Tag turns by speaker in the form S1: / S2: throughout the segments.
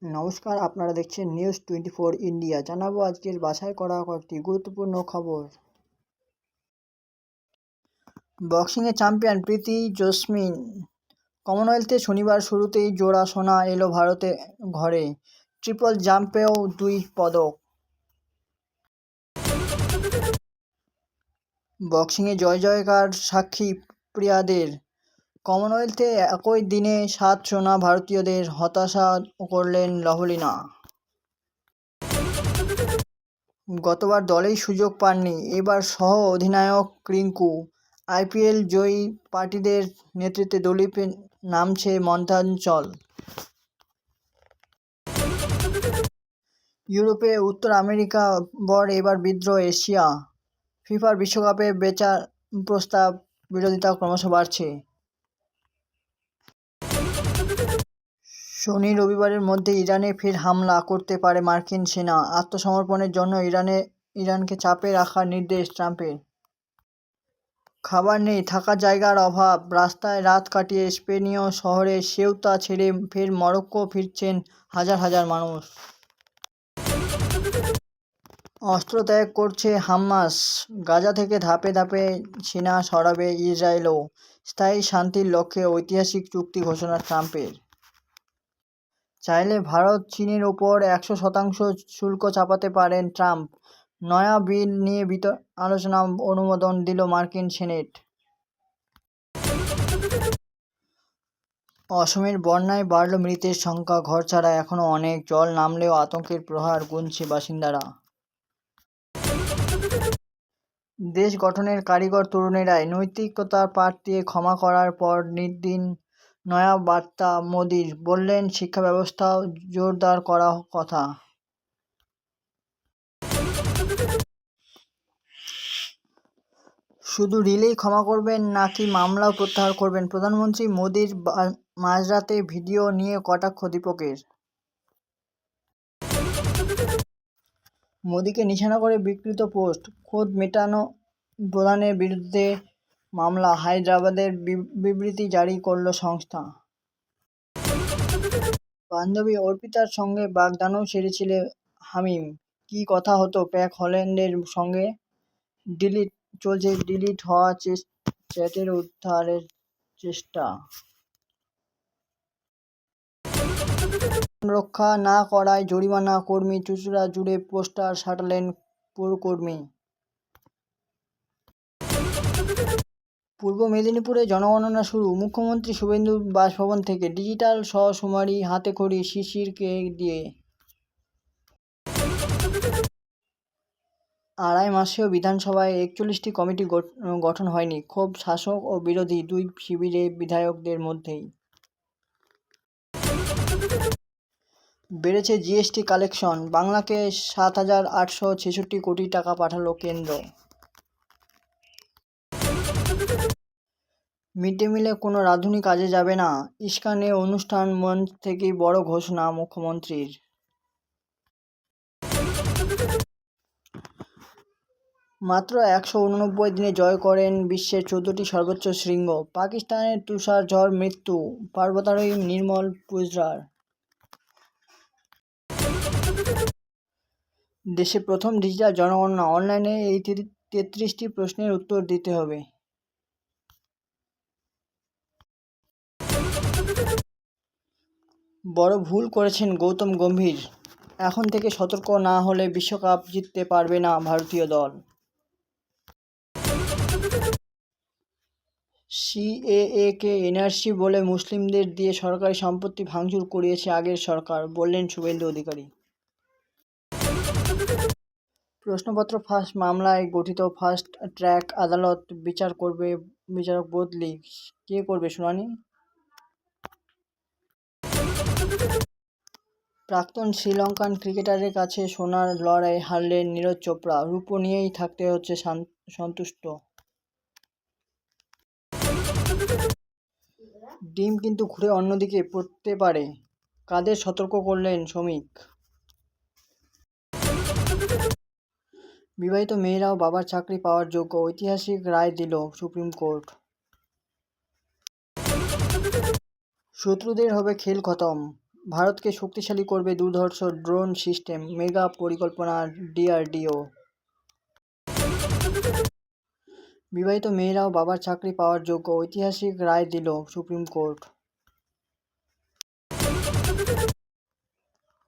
S1: নমস্কার, আপনারা দেখছেন নিউজ 24 ইন্ডিয়া। জানাবো আজকের বাছাই করা কয়েকটি গুরুত্বপূর্ণ খবর। বক্সিংয়ে চ্যাম্পিয়ন প্রীতি জসমিন। কমনওয়েলথে শনিবার শুরুতেই জোড়া সোনা এলো ভারতে ঘরে। ট্রিপল জাম্পেও 2 পদক। বক্সিংয়ে জয় জয়কার সাক্ষী প্রিয়াদের। কমনওয়েলথে একই দিনে 7 সোনা ভারতীয়দের হতাশা করলেন লাভলিনা। গতবার দলেই সুযোগ পাননি, এবার সহ অধিনায়ক রিঙ্কু। আইপিএল জয়ী পার্টিদের নেতৃত্বে দলীপে নামছে মধ্যাঞ্চল। ইউরোপে উত্তর আমেরিকা বর এবার বিদ্রোহ এশিয়া। ফিফার বিশ্বকাপে বেচার প্রস্তাব বিরোধিতা ক্রমশ বাড়ছে। শনি রবিবারের মধ্যে ইরানে ফের হামলা করতে পারে মার্কিন সেনা। আত্মসমর্পণের জন্য ইরানকে চাপে রাখার নির্দেশ ট্রাম্পের। খাবার নেই, থাকার জায়গার অভাব, রাস্তায় রাত কাটিয়ে স্পেনীয় শহরে সেউতা ছেড়ে ফের মরক্কো ফিরছেন হাজার হাজার মানুষ। অস্ত্র ত্যাগ করছে হামাস। গাজা থেকে ধাপে ধাপে সেনা সরাবে ইসরায়েলও। স্থায়ী শান্তির লক্ষ্যে ঐতিহাসিক চুক্তি ঘোষণা ট্রাম্পের। চাইলে ভারত চীনের ওপর 100% শুল্ক চাপাতে পারেন ট্রাম্প। নয়া বিল নিয়ে আলোচনা অনুমোদন দিল মার্কিন সেনেট। অসমের বন্যায় বাড়ল মৃতের সংখ্যা, ঘরছাড়া এখনও অনেক। জল নামলেও আতঙ্কের প্রহার গুনছে বাসিন্দারা। দেশ গঠনের কারিগর তরুণেরাই। নৈতিকতার পাঠ দিয়ে ক্ষমা করার পর নির্দিন নয়া বার্তা মোদির। বললেন শিক্ষা ব্যবস্থাও জোরদার করা কথা। শুধু রিলেই ক্ষমা করবেন নাকি মামলাও প্রত্যাহার করবেন? প্রধানমন্ত্রী মোদির মাঝরাতে ভিডিও নিয়ে কটাক্ষ দীপকের। মোদিকে নিশানা করে বিকৃত পোস্ট, খোদ মেটানো প্রধানের বিরুদ্ধে মামলা। হায়দ্রাবাদের বিবৃতি জারি করল সংস্থা। বান্ধবী অর্পিতার সঙ্গে বাগদানও সেরেছিল হামিম। কী কথা হতো প্যাক হল্যান্ডের সঙ্গে? ডিলিট হওয়া চ্যাটের উদ্ধারের চেষ্টা। রক্ষা না করায় জরিমানা, কর্মী চুঁচুড়া জুড়ে পোস্টার সাঁটালেন পুরকর্মী। পূর্ব মেদিনীপুরে জনগণনা শুরু। মুখ্যমন্ত্রী শুভেন্দু বাসভবন থেকে ডিজিটাল সহ-শুমারি হাতেখড়ি শিশিরকে দিয়ে। আড়াই মাসেও বিধানসভায় 41টি কমিটি গঠন হয়নি। ক্ষোভ শাসক ও বিরোধী দুই শিবিরে বিধায়কদের মধ্যেই। বেড়েছে জিএসটি কালেকশন, বাংলাকে 7,866 কোটি টাকা পাঠালো কেন্দ্র। মিড ডে মিলে কোনো রাঁধুনি কাজে যাবে না, ইস্কানে অনুষ্ঠান মঞ্চ থেকেই বড় ঘোষণা মুখ্যমন্ত্রীর। মাত্র 189 দিনে জয় করেন বিশ্বের 14টি সর্বোচ্চ শৃঙ্গ। পাকিস্তানের তুষার ঝড় মৃত্যু, পর্বতারোহী নির্মল পুজরার। দেশে প্রথম ডিজিটাল জনগণনা, অনলাইনে এই 33টি প্রশ্নের উত্তর দিতে হবে। বড় ভুল করেছেন গৌতম গম্ভীর। এখন থেকে সতর্ক না হলে বিশ্বকাপ জিততে পারবে না ভারতীয় দল। সিএএ-কে এনআরসি বলে মুসলিমদের দিয়ে সরকারি সম্পত্তি ভাঙচুর করিয়েছে আগের সরকার, বললেন শুভেন্দু অধিকারী। প্রশ্নপত্র ফাঁস মামলায় গঠিত ফাস্ট ট্র্যাক আদালত বিচারক বদলি। কে করবে শুনানি? প্রাক্তন শ্রীলঙ্কান ক্রিকেটারের কাছে সোনার লড়াইয়ে হারলেন নীরজ চোপড়া। রূপো নিয়েই থাকতে হচ্ছে সন্তুষ্ট। ডিম কিন্তু ঘুরে অন্যদিকে পড়তে পারে, কাদের সতর্ক করলেন শমিক। বিবাহিত মেয়েরাও বাবার চাকরি পাওয়ার যোগ্য, ঐতিহাসিক রায় দিল সুপ্রিম কোর্ট। শত্রুদের হবে খেল খতম, ভারতকে শক্তিশালী করবে দুর্ধর্ষ ড্রোন সিস্টেম, মেগা পরিকল্পনা ডিআরডিও। বিবাহিত মেয়েরাও বাবার চাকরি পাওয়ার যোগ্য, ঐতিহাসিক রায় দিল সুপ্রিম কোর্ট।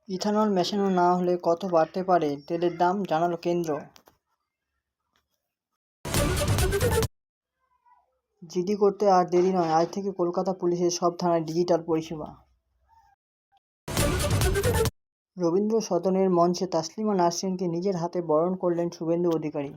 S1: ইথানল মেশানো না হলে কত বাড়তে পারে তেলের দাম, জানালো কেন্দ্র। জিডি করতে আর দেরি নয়, আজ থেকে কলকাতা পুলিশের সব থানায় ডিজিটাল পরিষেবা। রবীন্দ্র সদনের মঞ্চে তাসলিমা নাসরিনকে নিজের হাতে বরণ করলেন শুভেন্দু অধিকারী।